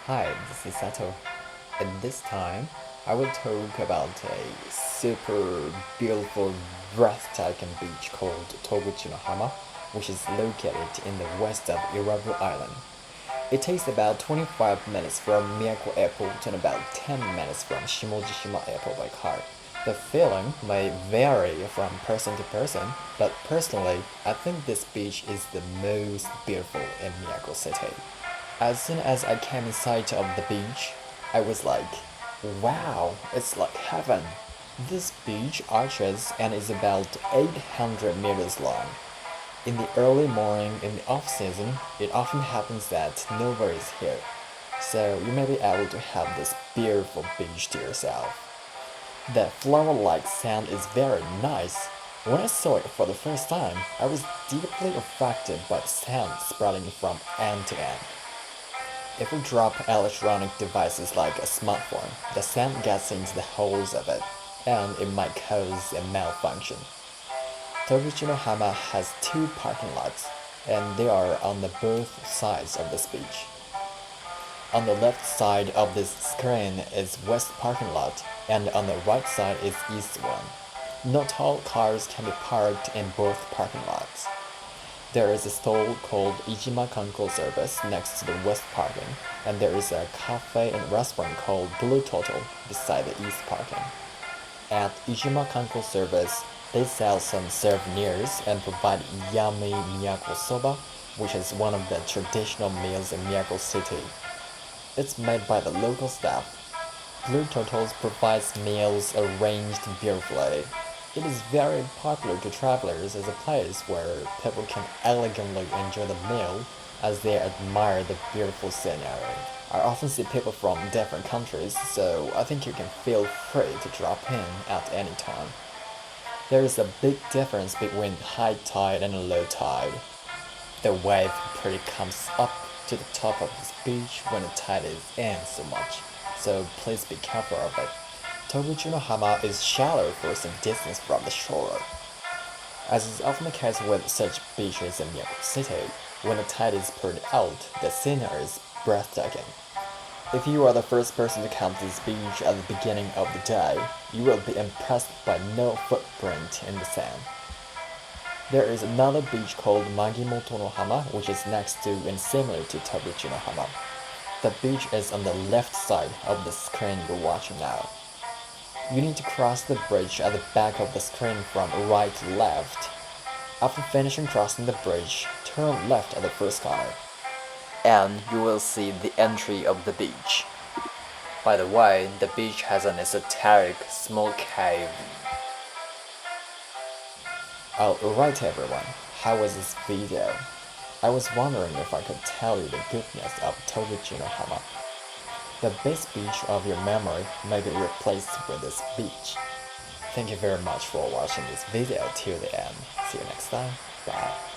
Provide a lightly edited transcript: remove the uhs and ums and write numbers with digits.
Hi, this is Sato. And this time, I will talk about a super beautiful, breathtaking beach called Toguchi-no-hama, which is located in the west of Irabu Island. It takes about 25 minutes from Miyako Airport and about 10 minutes from Shimojishima Airport by car. The feeling may vary from person to person, but personally, I think this beach is the most beautiful in Miyako City. As soon as I came in sight of the beach, I was like, wow, it's like heaven. This beach arches and is about 800 meters long. In the early morning in the off season, it often happens that nobody is here, so you may be able to have this beautiful beach to yourself. The flower-like sand is very nice. When I saw it for the first time, I was deeply affected by the sand spreading from end to end. If we drop electronic devices like a smartphone, the sand gets into the holes of it, and it might cause a malfunction. Toguchi-no-hama has two parking lots, and they are on the both sides of this beach. On the left side of this screen is west parking lot, and on the right side is east one. Not all cars can be parked in both parking lots. There is a stall called Ijima Kanko Service next to the west parking, and there is a cafe and restaurant called Blue Turtle beside the east parking. At Ijima Kanko Service, they sell some souvenirs and provide yummy Miyako soba, which is one of the traditional meals in Miyako City. It's made by the local staff. Blue Turtles provides meals arranged beautifully. It is very popular to travelers as a place where people can elegantly enjoy the meal as they admire the beautiful scenery. I often see people from different countries, so I think you can feel free to drop in at any time. There is a big difference between high tide and low tide. The wave pretty comes up to the top of this beach when the tide is in so much, so please be careful of it. Toguchi-no-hama is shallow for some distance from the shore. As is often the case with such beaches in Miyako City, when the tide is pretty out, the scenery is breathtaking. If you are the first person to come to this beach at the beginning of the day, you will be impressed by no footprint in the sand. There is another beach called Magimoto-no-hama, which is next to and similar to Toguchi-no-hama. The beach is on the left side of the screen you're watching now. You need to cross the bridge at the back of the screen from right to left. After finishing crossing the bridge, turn left at the first corner, and you will see the entry of the beach. By the way, the beach has an esoteric small cave. Alright everyone, how was this video? I was wondering if I could tell you the goodness of Toguchi-no-hama. The best beach of your memory may be replaced with this beach. Thank you very much for watching this video till the end. See you next time. Bye.